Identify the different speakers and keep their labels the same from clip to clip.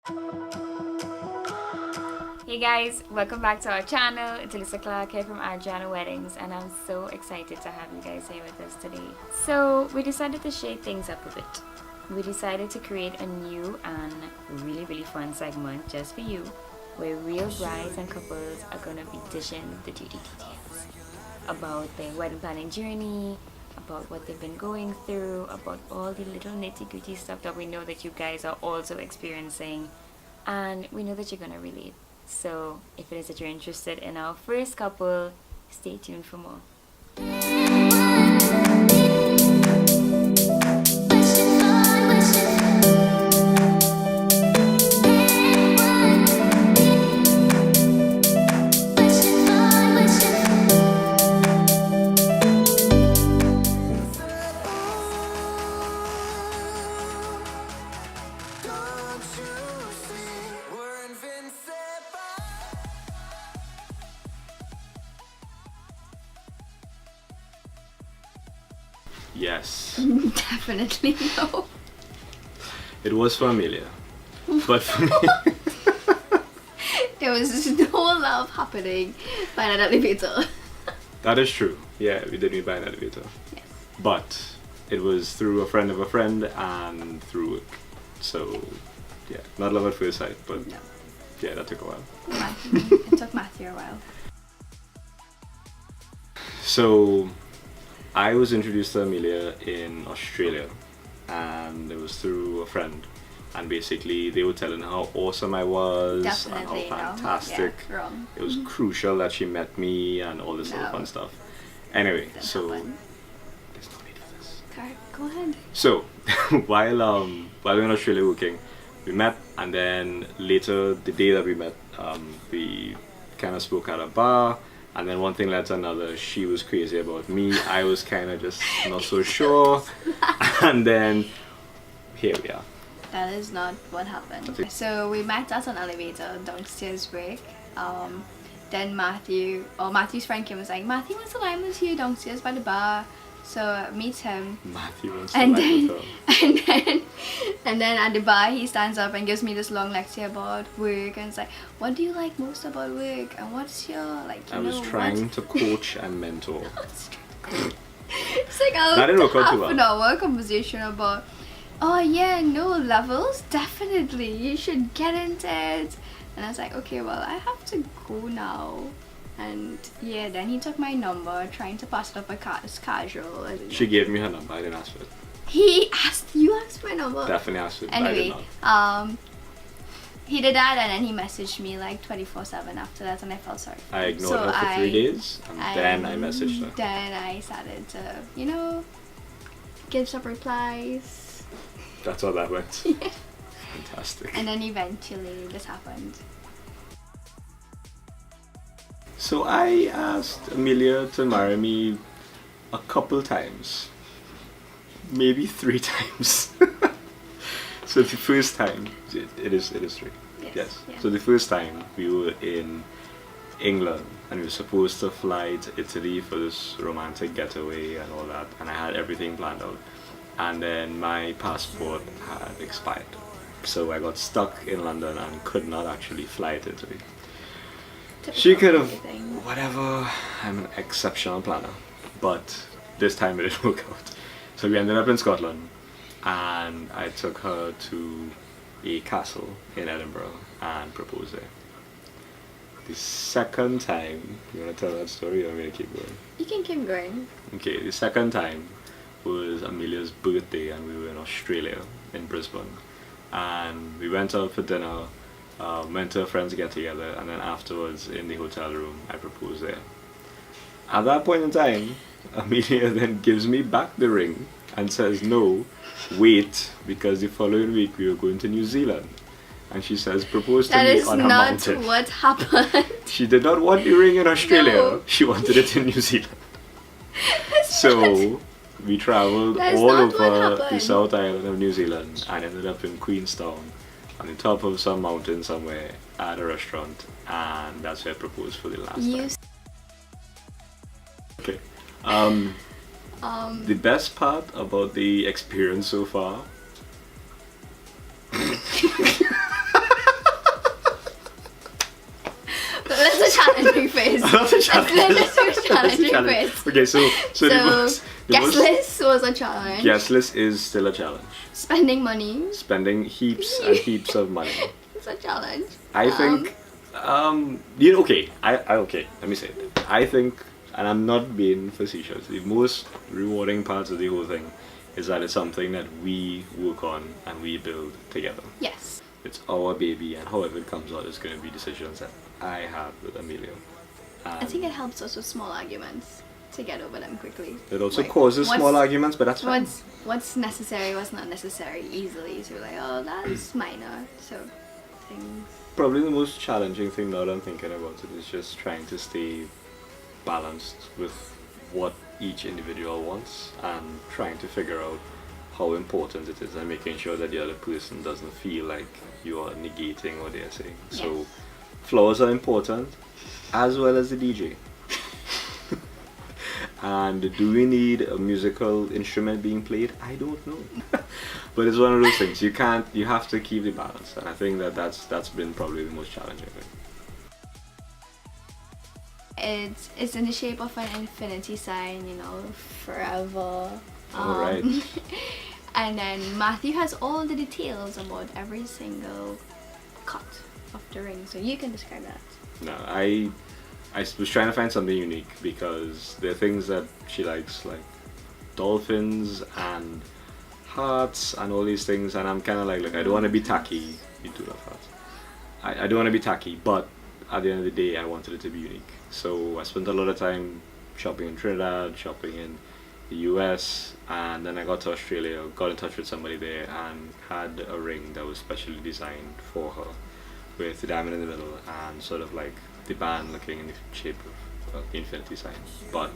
Speaker 1: Hey guys, welcome back to our channel. It's Lisa Clark here from Adriana Weddings, and I'm so excited to have you guys here with us today. So we decided to shake things up a bit. We decided to create a new and really fun segment just for you, where real brides and couples are going to be dishing the juicy details about their wedding planning journey, about what they've been going through, about all the little nitty-gritty stuff that we know that you guys are also experiencing, and we know that you're going to relate. So if it is that you're interested in our first couple, stay tuned for more.
Speaker 2: Yes.
Speaker 3: Definitely no.
Speaker 2: It was for Amelia. But for me,
Speaker 3: There was no love happening by that elevator.
Speaker 2: that is true. Yeah, we did meet by an elevator.
Speaker 3: Yes.
Speaker 2: But it was through a friend of a friend and through work. So, yeah, not love at first sight, but
Speaker 3: No.
Speaker 2: yeah, that took a while.
Speaker 3: It took Matthew a while.
Speaker 2: So, I was introduced to Amelia in Australia, and it was through a friend. And basically, they were telling how awesome I was
Speaker 3: Definitely
Speaker 2: and how
Speaker 3: no.
Speaker 2: fantastic.
Speaker 3: Yeah, wrong.
Speaker 2: It was crucial that she met me and all this other
Speaker 3: No.
Speaker 2: fun stuff. Anyway,
Speaker 3: Didn't
Speaker 2: so
Speaker 3: happen.
Speaker 2: there's no need for this.
Speaker 3: Okay, go ahead.
Speaker 2: So while we were in Australia working, we met, and then later the day that we met, we kind of spoke at a bar. And then one thing led to another. She was crazy about me. I was kind of just not so sure. And then here we are.
Speaker 3: That is not what happened. So we met at an elevator downstairs break. Then Matthew's friend came and was like, Matthew wants to line with you downstairs by the bar. So meet him.
Speaker 2: Matthew wants to
Speaker 3: And
Speaker 2: lie
Speaker 3: then,
Speaker 2: with her.
Speaker 3: and then at the bar he stands up and gives me this long lecture about work, and it's like, what do you like most about work, and what's your
Speaker 2: I was trying to coach and mentor.
Speaker 3: It's like a
Speaker 2: That didn't work out too
Speaker 3: half an
Speaker 2: well.
Speaker 3: hour conversation about, oh yeah, no, levels, definitely, you should get into it. And I was like, okay, well, I have to go now. And yeah, then he took my number, trying to pass it up as casual. And
Speaker 2: She gave me her number. I didn't ask for it.
Speaker 3: you asked my number.
Speaker 2: Definitely asked for it. but I did
Speaker 3: Anyway,
Speaker 2: not.
Speaker 3: he did that, and then he messaged me like 24/7 after that, and I felt sorry for
Speaker 2: I
Speaker 3: him.
Speaker 2: ignored her for 3 days, and then I messaged her.
Speaker 3: Then I started to, give some replies.
Speaker 2: That's how that went.
Speaker 3: Yeah.
Speaker 2: Fantastic.
Speaker 3: And then eventually this happened.
Speaker 2: So I asked Amelia to marry me a couple times. Maybe 3 times. So the first time, it is 3. Yes.
Speaker 3: Yeah.
Speaker 2: So the first time we were in England, and we were supposed to fly to Italy for this romantic getaway and all that, and I had everything planned out. And then my passport had expired. So I got stuck in London and could not actually fly to Italy. She could have, whatever, I'm an exceptional planner. But this time it didn't work out. So we ended up in Scotland, and I took her to a castle in Edinburgh and proposed there. The second time, you want to tell that story or am I going to keep going?
Speaker 3: You can keep going.
Speaker 2: Okay, the second time was Amelia's birthday, and we were in Australia, in Brisbane. And we went out for dinner, went to a friend's get together, and then afterwards in the hotel room I proposed there. At that point in time, Amelia then gives me back the ring and says, no, wait, because the following week we were going to New Zealand. And she says, propose to
Speaker 3: That
Speaker 2: me
Speaker 3: is
Speaker 2: on a
Speaker 3: not
Speaker 2: mountain.
Speaker 3: what happened.
Speaker 2: She did not want the ring in Australia,
Speaker 3: No.
Speaker 2: she wanted it in New Zealand. So we travelled
Speaker 3: That is
Speaker 2: all
Speaker 3: not what
Speaker 2: over the
Speaker 3: happened.
Speaker 2: South Island of New Zealand and ended up in Queenstown on the top of some mountain somewhere at a restaurant, and that's where I proposed for the last time. Okay. The best part about the experience so far not a challenge.
Speaker 3: This was
Speaker 2: That's a
Speaker 3: challenging
Speaker 2: challenge.
Speaker 3: quiz.
Speaker 2: Okay, so the
Speaker 3: Guest
Speaker 2: most
Speaker 3: list was a challenge.
Speaker 2: guest list is still a challenge.
Speaker 3: Spending money.
Speaker 2: Spending heaps and heaps of money.
Speaker 3: It's a challenge.
Speaker 2: I think, okay, okay, let me say it. I think, and I'm not being facetious, the most rewarding part of the whole thing is that it's something that we work on and we build together.
Speaker 3: Yes.
Speaker 2: It's our baby, and however it comes out is going to be decisions that I have with Amelia.
Speaker 3: I think it helps us with small arguments to get over them quickly.
Speaker 2: It also
Speaker 3: Like,
Speaker 2: causes
Speaker 3: what's-
Speaker 2: small arguments, but that's fine.
Speaker 3: What's necessary, what's not necessary easily. So we're like, oh, that's minor. So things.
Speaker 2: Probably the most challenging thing now that I'm thinking about it is just trying to stay balanced with what each individual wants and trying to figure out how important it is and making sure that the other person doesn't feel like you are negating what they're saying. So
Speaker 3: Yes.
Speaker 2: flowers are important as well as the DJ. And do we need a musical instrument being played? I don't know. But it's one of those things, you have to keep the balance, and I think that's been probably the most challenging thing.
Speaker 3: It's in the shape of an infinity sign, you know, forever.
Speaker 2: Alright.
Speaker 3: And then Matthew has all the details about every single cut of the ring, so you can describe that.
Speaker 2: No, I was trying to find something unique because there are things that she likes, like dolphins and hearts and all these things, and I'm kind of like, look, I don't want to be tacky. You do love hearts. I don't want to be tacky, but at the end of the day, I wanted it to be unique. So I spent a lot of time shopping in Trinidad, shopping in the US, and then I got to Australia, got in touch with somebody there, and had a ring that was specially designed for her with the diamond in the middle and sort of like the band looking in the shape of the infinity sign. But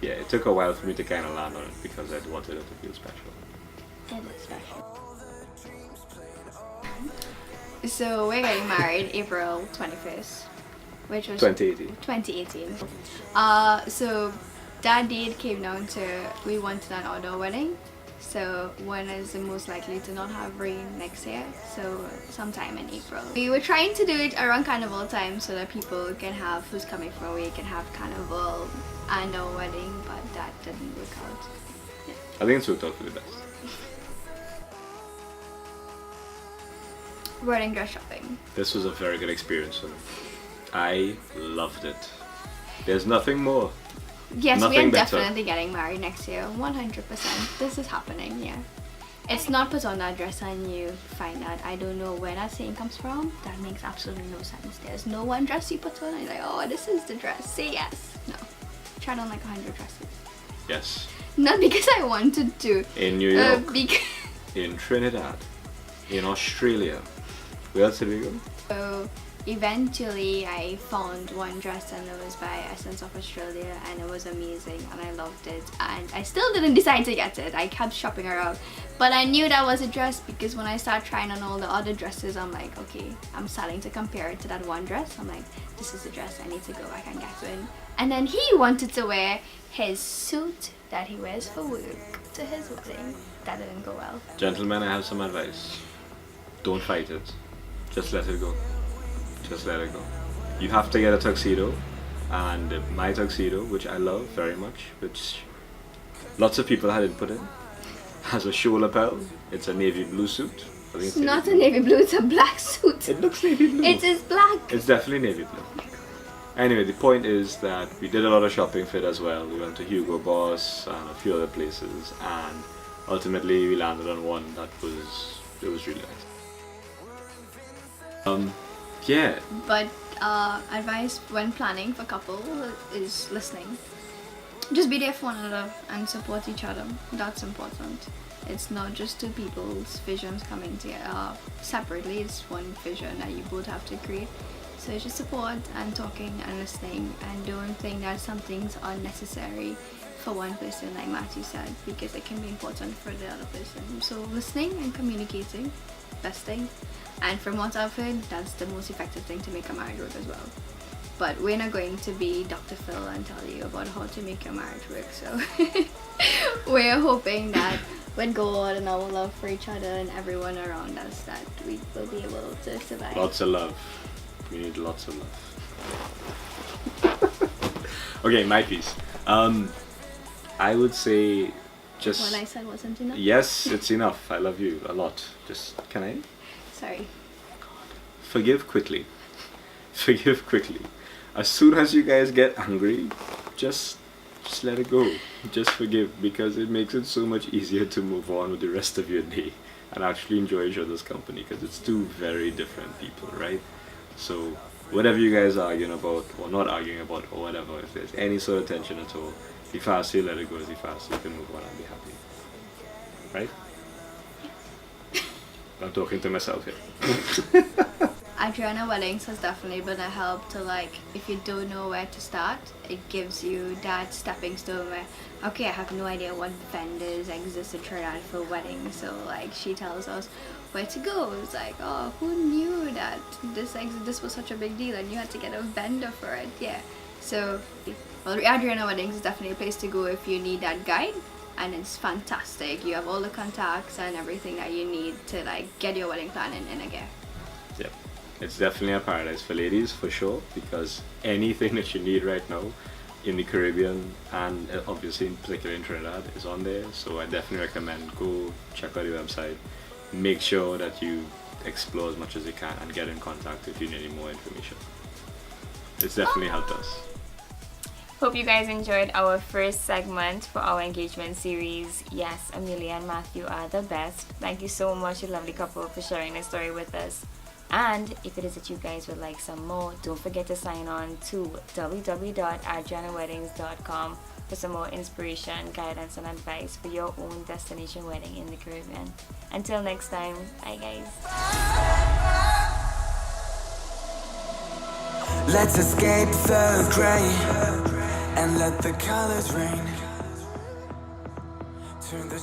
Speaker 2: yeah, it took a while for me to kind of land on it because I wanted it to feel special.
Speaker 3: It is special. So we're getting married April 21st, which was
Speaker 2: 2018.
Speaker 3: 2018. So that date came down to we wanted an outdoor wedding. So one is the most likely to not have rain next year, so sometime in April. We were trying to do it around carnival time so that people can have, who's coming from away can have carnival and our wedding, but that didn't work out.
Speaker 2: I think it's worked out for the best.
Speaker 3: Wedding dress shopping.
Speaker 2: This was a very good experience for me. I loved it. There's nothing more.
Speaker 3: Yes, we
Speaker 2: Nothing
Speaker 3: are
Speaker 2: better.
Speaker 3: definitely getting married next year, 100%. This is happening, yeah. It's not put on that dress and you find out, I don't know where that saying comes from. That makes absolutely no sense. There's no one dress you put on and you're like, oh, this is the dress. Say yes. No. Tried on like 100 dresses.
Speaker 2: Yes.
Speaker 3: Not because I wanted to.
Speaker 2: In New York,
Speaker 3: Because
Speaker 2: in Trinidad, in Australia. Where else did we go?
Speaker 3: so eventually I found one dress and it was by Essence of Australia and it was amazing and I loved it, and I still didn't decide to get it. I kept shopping around, but I knew that was a dress because when I started trying on all the other dresses, I'm like, okay, I'm starting to compare it to that one dress. I'm like, this is the dress I need to go back and get in. And then he wanted to wear his suit that he wears for work to his wedding. That didn't go well.
Speaker 2: Gentlemen, I have some advice. Don't fight it. Just let it go. Just let it go. You have to get a tuxedo, and my tuxedo, which I love very much, which lots of people had input in, has a show lapel. It's a navy blue suit. I think
Speaker 3: It's not a navy blue, it's a black suit.
Speaker 2: It looks navy blue.
Speaker 3: It is black.
Speaker 2: It's definitely navy blue. Anyway, the point is that we did a lot of shopping for it as well. We went to Hugo Boss and a few other places, and ultimately we landed on one that was really nice. Yeah.
Speaker 3: But advice when planning for couple is listening. Just be there for one another and support each other. That's important. It's not just two people's visions coming together separately. It's one vision that you both have to create. So it's just support and talking and listening, and don't think that some things are necessary for one person, like Matthew said, because it can be important for the other person. So listening and communicating, best thing. And from what I've heard, that's the most effective thing to make a marriage work as well. But we're not going to be Dr. Phil and tell you about how to make your marriage work. So we're hoping that with God and our love for each other and everyone around us, that we will be able to survive.
Speaker 2: Lots of love. We need lots of love. Okay, my piece. I would say just.
Speaker 3: What I said wasn't enough?
Speaker 2: Yes, it's enough. I love you a lot. Just, can I?
Speaker 3: Sorry.
Speaker 2: Forgive quickly. Forgive quickly. As soon as you guys get angry, just let it go. Just forgive, because it makes it so much easier to move on with the rest of your day and actually enjoy each other's company, because it's two very different people, right? So whatever you guys are arguing about or not arguing about or whatever, if there's any sort of tension at all, the faster you let it go, the faster you can move on and be happy. Right? I'm talking to myself here.
Speaker 3: Adriana Weddings has definitely been a help to, like, if you don't know where to start, it gives you that stepping stone where, okay, I have no idea what vendors exist in Trinidad for weddings, so like she tells us where to go. It's like, oh, who knew that this was such a big deal and you had to get a vendor for it? Yeah. So, well, Adriana Weddings is definitely a place to go if you need that guide, and it's fantastic. You have all the contacts and everything that you need to like get your wedding planning in again.
Speaker 2: Yep. It's definitely a paradise for ladies, for sure, because anything that you need right now in the Caribbean and obviously in particular in Trinidad is on there. So I definitely recommend go check out the website. Make sure that you explore as much as you can and get in contact if you need any more information. It's definitely helped us.
Speaker 1: Hope you guys enjoyed our first segment for our engagement series. Yes, Amelia and Matthew are the best. Thank you so much, you lovely couple, for sharing this story with us. And if it is that you guys would like some more, don't forget to sign on to www.adrianaweddings.com for some more inspiration, guidance, and advice for your own destination wedding in the Caribbean. Until next time, bye guys.
Speaker 4: Let's escape the gray and let the colors rain. Turn the